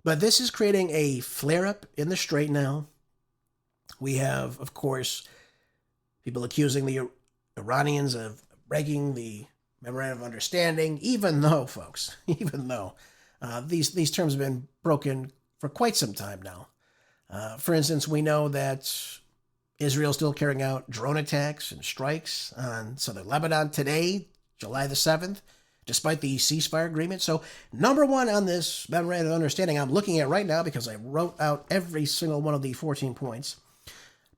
But this is creating a flare-up in the Strait now. We have, of course, people accusing the Iranians of breaking the Memorandum of Understanding, even though, folks, these terms have been broken for quite some time now. For instance, we know that Israel is still carrying out drone attacks and strikes on southern Lebanon today, July the 7th, despite the ceasefire agreement. So, number one on this Memorandum of Understanding I'm looking at right now, because I wrote out every single one of the 14 points,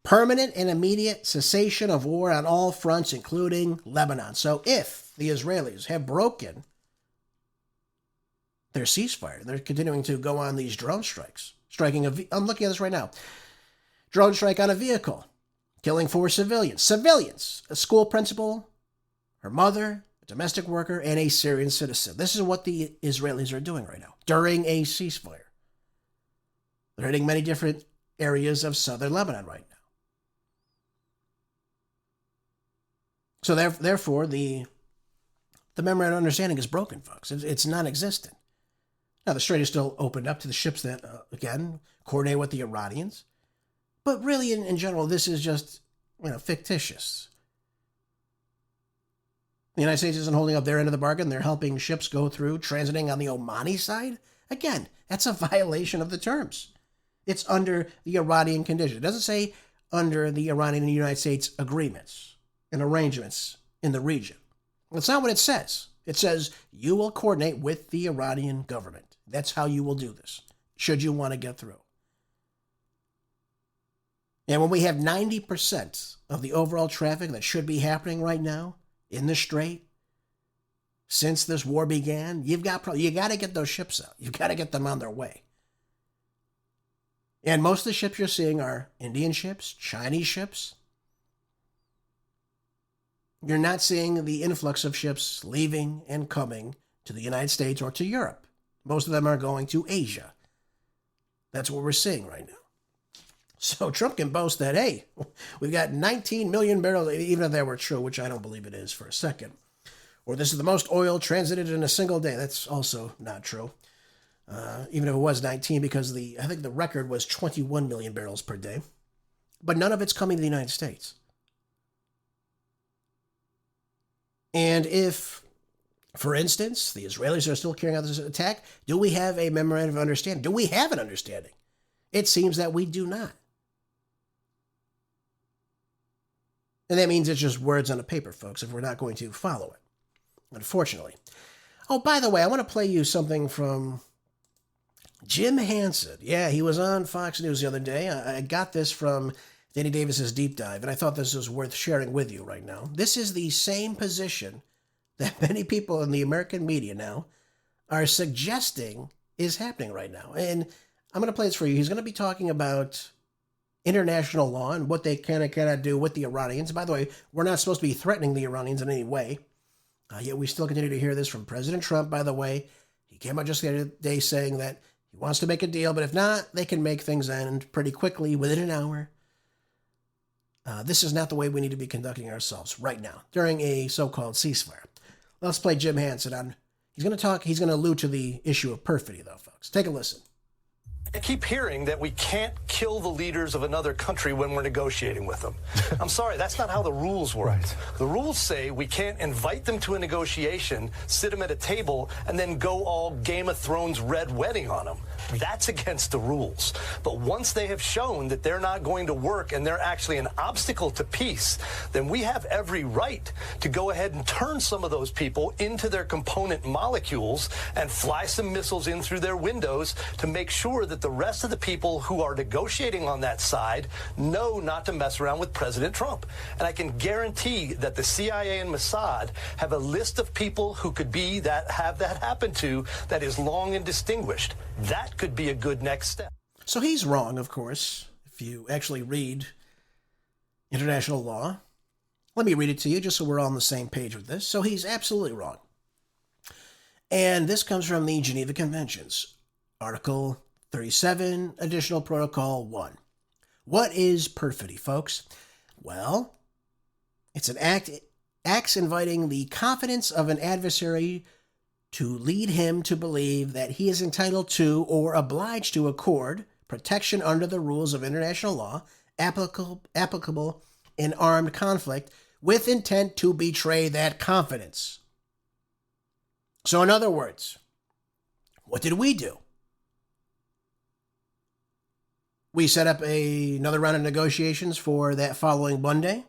permanent and immediate cessation of war on all fronts, including Lebanon. So if the Israelis have broken their ceasefire, they're continuing to go on these drone strikes, I'm looking at this right now. Drone strike on a vehicle, killing 4 civilians, a school principal, her mother, a domestic worker, and a Syrian citizen. This is what the Israelis are doing right now during a ceasefire. They're hitting many different areas of southern Lebanon right now. So therefore, the Memorandum of Understanding is broken, folks. It's non-existent. Now, the Strait is still opened up to the ships that, again, coordinate with the Iranians. But really, in general, this is just, fictitious. The United States isn't holding up their end of the bargain. They're helping ships go through, transiting on the Omani side. Again, that's a violation of the terms. It's under the Iranian condition. It doesn't say under the Iranian and United States agreements and arrangements in the region. That's not what it says. It says you will coordinate with the Iranian government. That's how you will do this, should you want to get through. And when we have 90% of the overall traffic that should be happening right now in the Strait, since this war began, you got to get those ships out. You've got to get them on their way. And most of the ships you're seeing are Indian ships, Chinese ships. You're not seeing the influx of ships leaving and coming to the United States or to Europe. Most of them are going to Asia. That's what we're seeing right now. So Trump can boast that, hey, we've got 19 million barrels, even if that were true, which I don't believe it is for a second. Or this is the most oil transited in a single day. That's also not true. Even if it was 19, because I think the record was 21 million barrels per day. But none of it's coming to the United States. And if, for instance, the Israelis are still carrying out this attack, do we have a memorandum of understanding? Do we have an understanding? It seems that we do not. And that means it's just words on a paper, folks, if we're not going to follow it, unfortunately. Oh, by the way, I want to play you something from Jim Hansen. Yeah, he was on Fox News the other day. I got this from Danny Davis's Deep Dive, and I thought this was worth sharing with you right now. This is the same position that many people in the American media now are suggesting is happening right now. And I'm going to play this for you. He's going to be talking about international law and what they can and cannot do with the Iranians. By the way, we're not supposed to be threatening the Iranians in any way. Yet we still continue to hear this from President Trump, by the way. He came out just the other day saying that he wants to make a deal, but if not, they can make things end pretty quickly, within an hour. This is not the way we need to be conducting ourselves right now, during a so-called ceasefire. Let's play Jim Hansen on. He's going to allude to the issue of perfidy, though, folks. Take a listen. I keep hearing that we can't kill the leaders of another country when we're negotiating with them. I'm sorry, that's not how the rules work. Right. The rules say we can't invite them to a negotiation, sit them at a table, and then go all Game of Thrones red wedding on them. That's against the rules. But once they have shown that they're not going to work and they're actually an obstacle to peace, then we have every right to go ahead and turn some of those people into their component molecules and fly some missiles in through their windows to make sure that the rest of the people who are negotiating on that side know not to mess around with President Trump. And I can guarantee that the CIA and Mossad have a list of people who could be that have that happen to that is long and distinguished. That could be a good next step. So he's wrong, of course, if you actually read international law. Let me read it to you just so we're all on the same page with this. So he's absolutely wrong. And this comes from the Geneva Conventions, Article 37, Additional Protocol 1. What is perfidy, folks? Well, it's an acts inviting the confidence of an adversary to lead him to believe that he is entitled to or obliged to accord protection under the rules of international law applicable in armed conflict with intent to betray that confidence. So in other words, what did we do? We set up another round of negotiations for that following Monday,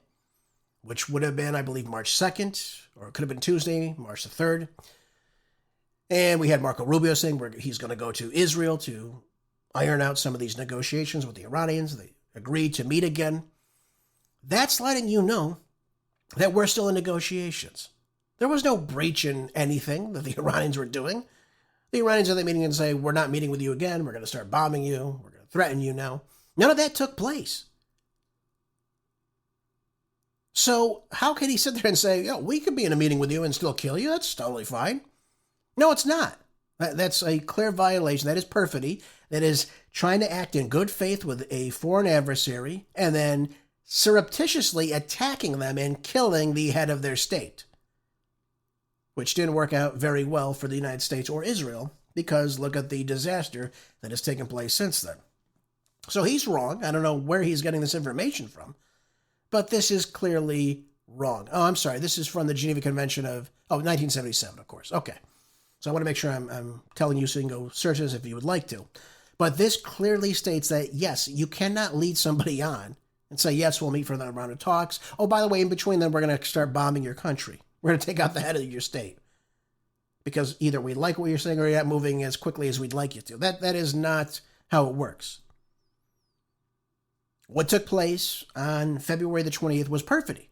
which would have been, I believe, March 2nd, or it could have been Tuesday, March the 3rd. And we had Marco Rubio saying he's going to go to Israel to iron out some of these negotiations with the Iranians. They agreed to meet again. That's letting you know that we're still in negotiations. There was no breach in anything that the Iranians were doing. The Iranians are meeting and say, we're not meeting with you again. We're going to start bombing you. We're going to threaten you now. None of that took place. So how can he sit there and say, we could be in a meeting with you and still kill you? That's totally fine. No, it's not. That's a clear violation. That is perfidy. That is trying to act in good faith with a foreign adversary and then surreptitiously attacking them and killing the head of their state, which didn't work out very well for the United States or Israel because look at the disaster that has taken place since then. So he's wrong. I don't know where he's getting this information from, but this is clearly wrong. Oh, I'm sorry. This is from the Geneva Convention of 1977, of course. Okay. So I want to make sure I'm telling you so you can go search this if you would like to. But this clearly states that, yes, you cannot lead somebody on and say, yes, we'll meet for another round of talks. Oh, by the way, in between them, we're going to start bombing your country. We're going to take out the head of your state. Because either we like what you're saying or you're not moving as quickly as we'd like you to. That is not how it works. What took place on February the 20th was perfidy.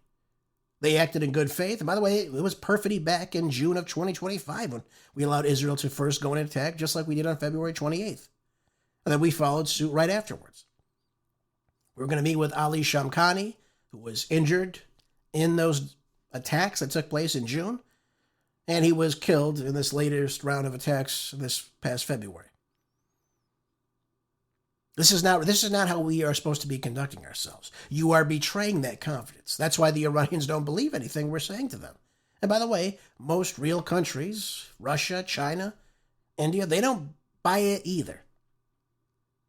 They acted in good faith. And by the way, it was perfidy back in June of 2025 when we allowed Israel to first go and attack, just like we did on February 28th. And then we followed suit right afterwards. We were going to meet with Ali Shamkhani, who was injured in those attacks that took place in June. And he was killed in this latest round of attacks this past February. This is not how we are supposed to be conducting ourselves. You are betraying that confidence. That's why the Iranians don't believe anything we're saying to them. And by the way, most real countries, Russia, China, India, they don't buy it either.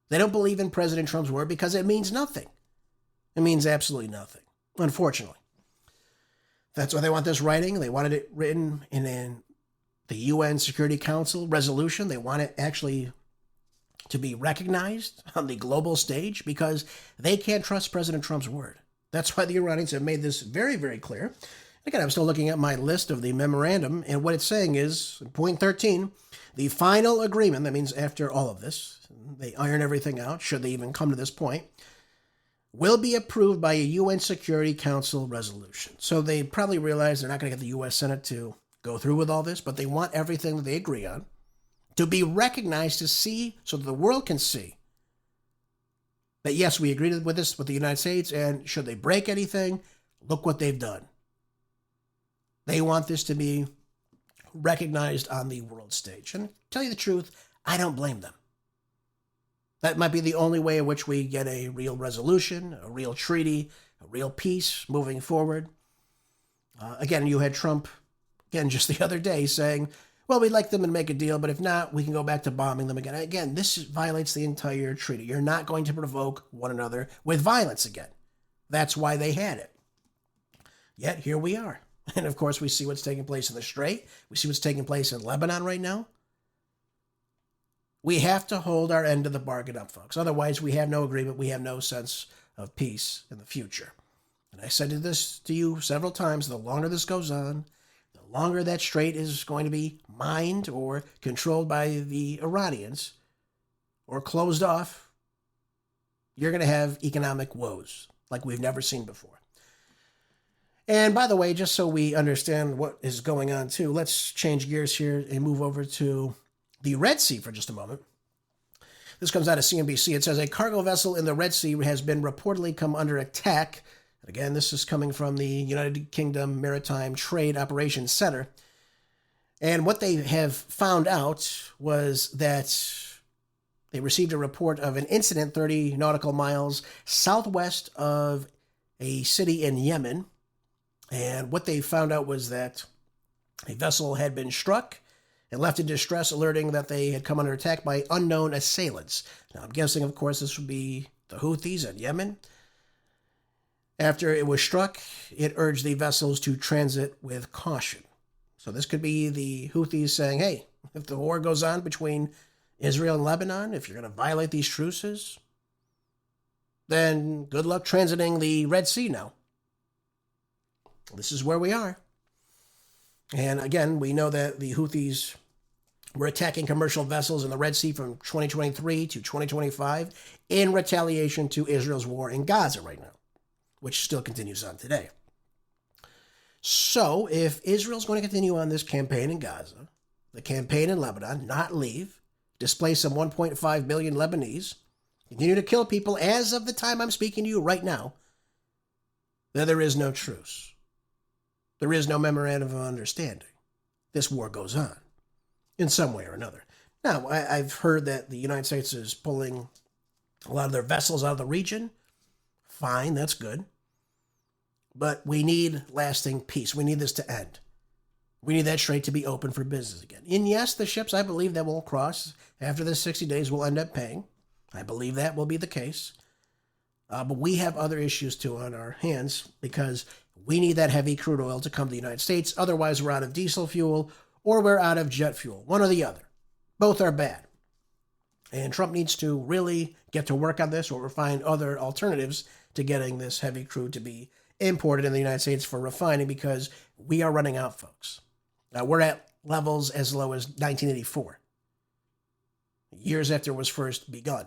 They don't believe in President Trump's word because it means nothing. It means absolutely nothing, unfortunately. That's why they want this writing. They wanted it written in the UN Security Council resolution. They want it actually to be recognized on the global stage because they can't trust President Trump's word. That's why the Iranians have made this very, very clear. Again, I'm still looking at my list of the memorandum, and what it's saying is, point 13, the final agreement, that means after all of this, they iron everything out, should they even come to this point, will be approved by a UN Security Council resolution. So they probably realize they're not going to get the U.S. Senate to go through with all this, but they want everything that they agree on to be recognized, to see, so that the world can see that, yes, we agreed with this with the United States, and should they break anything, look what they've done. They want this to be recognized on the world stage. And to tell you the truth, I don't blame them. That might be the only way in which we get a real resolution, a real treaty, a real peace moving forward. Again, you had Trump, again, just the other day saying, well, we'd like them to make a deal, but if not, we can go back to bombing them again. Again, this violates the entire treaty. You're not going to provoke one another with violence again. That's why they had it. Yet, here we are. And of course, we see what's taking place in the Strait. We see what's taking place in Lebanon right now. We have to hold our end of the bargain up, folks. Otherwise, we have no agreement. We have no sense of peace in the future. And I said this to you several times. The longer this goes on, the longer that strait is going to be mined or controlled by the Iranians or closed off, you're going to have economic woes like we've never seen before. And by the way, just so we understand what is going on too, let's change gears here and move over to the Red Sea for just a moment. This comes out of CNBC. It says a cargo vessel in the Red Sea has been reportedly come under attack. And again, this is coming from the United Kingdom Maritime Trade Operations Center. And what they have found out was that they received a report of an incident 30 nautical miles southwest of a city in Yemen. And what they found out was that a vessel had been struck and left in distress, alerting that they had come under attack by unknown assailants. Now, I'm guessing, of course, this would be the Houthis in Yemen. After it was struck, it urged the vessels to transit with caution. So this could be the Houthis saying, hey, if the war goes on between Israel and Lebanon, if you're going to violate these truces, then good luck transiting the Red Sea now. This is where we are. And again, we know that the Houthis were attacking commercial vessels in the Red Sea from 2023 to 2025 in retaliation to Israel's war in Gaza right now, which still continues on today. So if Israel's going to continue on this campaign in Gaza, the campaign in Lebanon, not leave, displace some 1.5 million Lebanese, continue to kill people as of the time I'm speaking to you right now, then there is no truce. There is no memorandum of understanding. This war goes on in some way or another. Now, I've heard that the United States is pulling a lot of their vessels out of the region. Fine, that's good. But we need lasting peace. We need this to end. We need that strait to be open for business again. And yes, the ships, I believe, that will cross after the 60 days will end up paying. I believe that will be the case. But we have other issues, too, on our hands because we need that heavy crude oil to come to the United States. Otherwise, we're out of diesel fuel or we're out of jet fuel. One or the other. Both are bad. And Trump needs to really get to work on this or find other alternatives to getting this heavy crude to be imported in the United States for refining because we are running out, folks. We're at levels as low as 1984, years after it was first begun.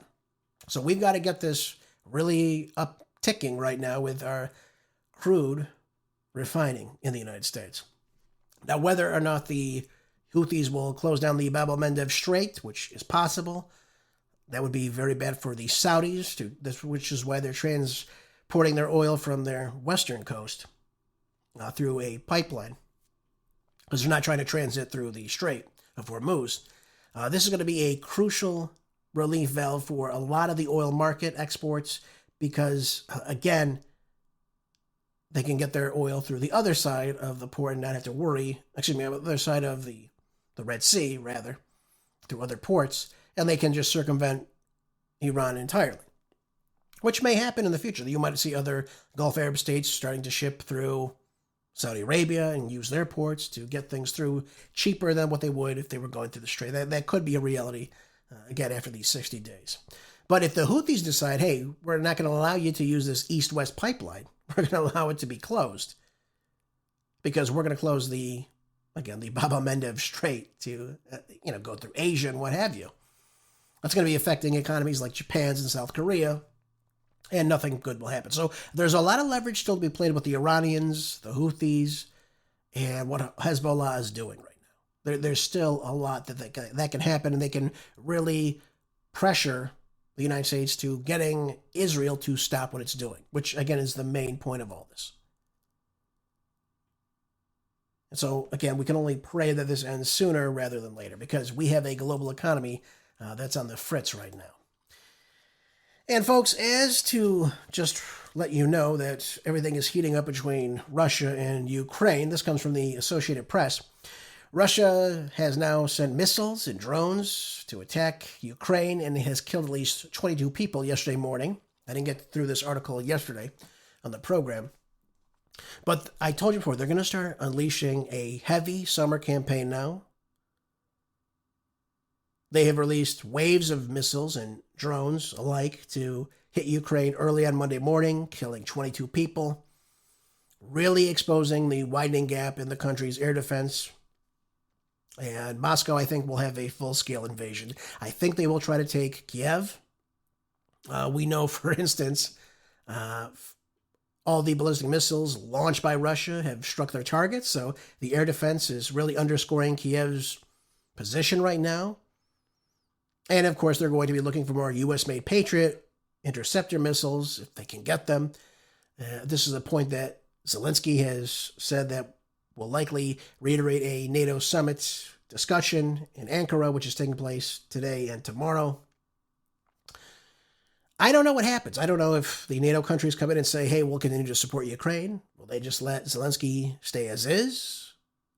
So we've got to get this really up-ticking right now with our crude refining in the United States. Now, whether or not the Houthis will close down the Bab el-Mandeb Strait, which is possible, that would be very bad for the Saudis, which is why they're transporting their oil from their western coast through a pipeline, because they're not trying to transit through the Strait of Hormuz. This is going to be a crucial relief valve for a lot of the oil market exports because, again, they can get their oil through the other side of the port and not have to worry, the other side of the Red Sea, rather, through other ports, and they can just circumvent Iran entirely, which may happen in the future. You might see other Gulf Arab states starting to ship through Saudi Arabia and use their ports to get things through cheaper than what they would if they were going through the Strait. That could be a reality, again, after these 60 days. But if the Houthis decide, hey, we're not going to allow you to use this east-west pipeline, we're going to allow it to be closed because we're going to close the Bab el-Mandeb Strait to, go through Asia and what have you. That's going to be affecting economies like Japan's and South Korea, and nothing good will happen. So there's a lot of leverage still to be played with the Iranians, the Houthis, and what Hezbollah is doing right now. There's still a lot that can happen, and they can really pressure the United States to getting Israel to stop what it's doing, which, again, is the main point of all this. And so, again, we can only pray that this ends sooner rather than later, because we have a global economy that's on the fritz right now. And folks, as to just let you know that everything is heating up between Russia and Ukraine, this comes from the Associated Press. Russia has now sent missiles and drones to attack Ukraine and has killed at least 22 people yesterday morning. I didn't get through this article yesterday on the program. But I told you before, they're going to start unleashing a heavy summer campaign now. They have released waves of missiles and drones alike to hit Ukraine early on Monday morning, killing 22 people, really exposing the widening gap in the country's air defense. And Moscow, I think, will have a full-scale invasion. I think they will try to take Kiev. We know, for instance, all the ballistic missiles launched by Russia have struck their targets, so the air defense is really underscoring Kiev's position right now. And, of course, they're going to be looking for more U.S.-made Patriot interceptor missiles, if they can get them. This is a point that Zelensky has said that will likely reiterate a NATO summit discussion in Ankara, which is taking place today and tomorrow. I don't know what happens. I don't know if the NATO countries come in and say, hey, we'll continue to support Ukraine. Will they just let Zelensky stay as is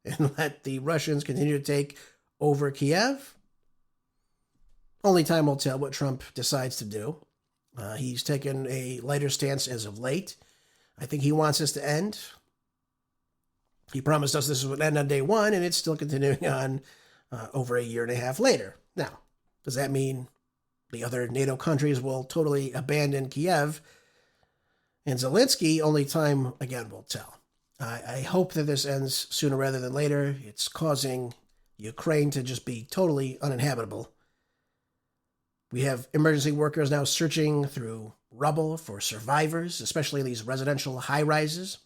and let the Russians continue to take over Kiev? Only time will tell what Trump decides to do. He's taken a lighter stance as of late. I think he wants this to end. He promised us this would end on day one, and it's still continuing on over a year and a half later. Now, does that mean the other NATO countries will totally abandon Kiev and Zelensky? Only time, again, will tell. I hope that this ends sooner rather than later. It's causing Ukraine to just be totally uninhabitable. We have emergency workers now searching through rubble for survivors, especially these residential high-rises.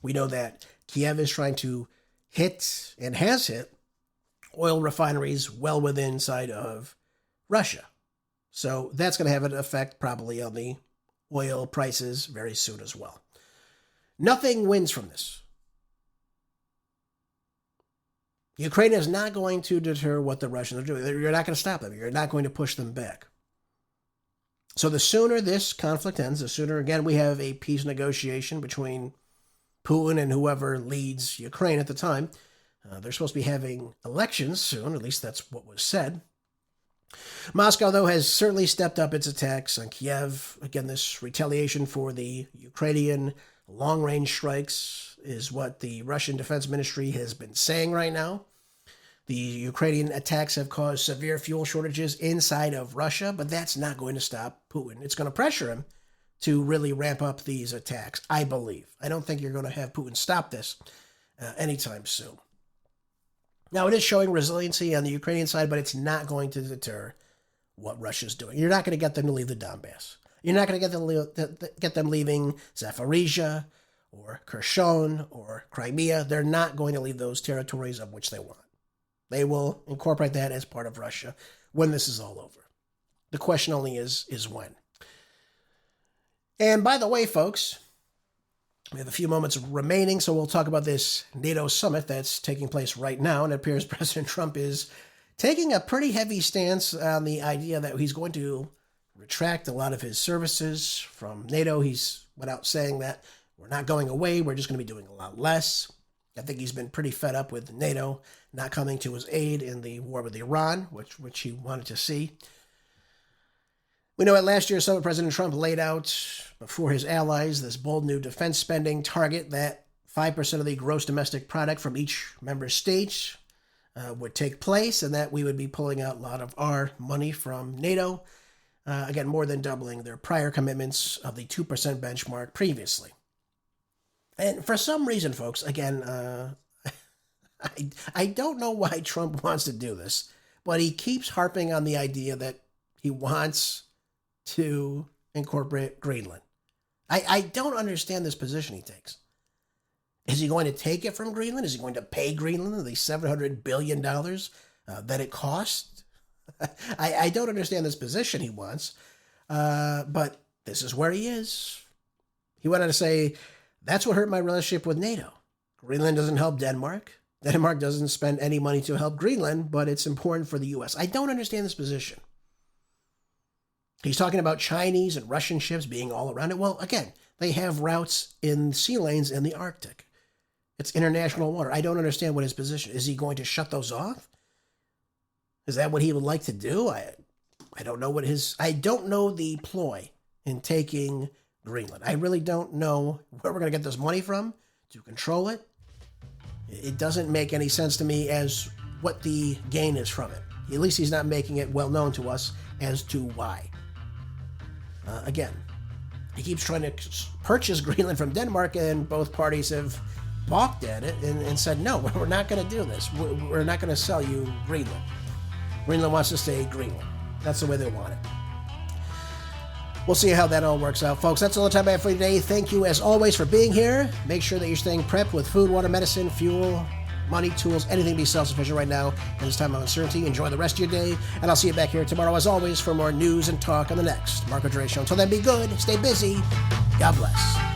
We know that Kiev is trying to hit, and has hit, oil refineries well within inside of Russia. So that's going to have an effect probably on the oil prices very soon as well. Nothing wins from this. Ukraine is not going to deter what the Russians are doing. You're not going to stop them. You're not going to push them back. So the sooner this conflict ends, the sooner, again, we have a peace negotiation between Putin and whoever leads Ukraine at the time. They're supposed to be having elections soon, at least that's what was said. Moscow, though, has certainly stepped up its attacks on Kiev. Again, this retaliation for the Ukrainian long-range strikes is what the Russian Defense Ministry has been saying right now. The Ukrainian attacks have caused severe fuel shortages inside of Russia, but that's not going to stop Putin. It's going to pressure him to really ramp up these attacks, I believe. I don't think you're going to have Putin stop this anytime soon. Now, it is showing resiliency on the Ukrainian side, but it's not going to deter what Russia's doing. You're not going to get them to leave the Donbass. You're not going to get them leaving Zaporizhia or Kherson or Crimea. They're not going to leave those territories of which they want. They will incorporate that as part of Russia when this is all over. The question only is when. And by the way, folks, we have a few moments remaining, so we'll talk about this NATO summit that's taking place right now. And it appears President Trump is taking a pretty heavy stance on the idea that he's going to retract a lot of his services from NATO. He's went out saying that we're not going away, we're just going to be doing a lot less. I think he's been pretty fed up with NATO not coming to his aid in the war with Iran, which he wanted to see. We know at last year's summit, President Trump laid out before his allies this bold new defense spending target that 5% of the gross domestic product from each member state would take place, and that we would be pulling out a lot of our money from NATO, again, more than doubling their prior commitments of the 2% benchmark previously. And for some reason, folks, again, I don't know why Trump wants to do this, but he keeps harping on the idea that he wants to incorporate Greenland. I don't understand this position he takes. Is he going to take it from Greenland? Is he going to pay Greenland the $700 billion that it cost? I don't understand this position he wants, but this is where he is. He went on to say, that's what hurt my relationship with NATO. Greenland doesn't help Denmark. Denmark doesn't spend any money to help Greenland, but it's important for the U.S. I don't understand this position. He's talking about Chinese and Russian ships being all around it. Well, again, they have routes in sea lanes in the Arctic. It's international water. I don't understand what his position is. Is he going to shut those off? Is that what he would like to do? I don't know what I don't know the ploy in taking Greenland. I really don't know where we're going to get this money from to control it. It doesn't make any sense to me as what the gain is from it. At least he's not making it well known to us as to why. Again, he keeps trying to purchase Greenland from Denmark, and both parties have balked at it and said, no, we're not going to do this. We're not going to sell you Greenland. Greenland wants to stay Greenland. That's the way they want it. We'll see how that all works out, folks. That's all the time I have for you today. Thank you, as always, for being here. Make sure that you're staying prepped with food, water, medicine, fuel, money, tools, anything to be self-sufficient right now in this time of uncertainty. Enjoy the rest of your day, and I'll see you back here tomorrow, as always, for more news and talk on the next Marco Dre Show. Until then, be good, stay busy. God bless.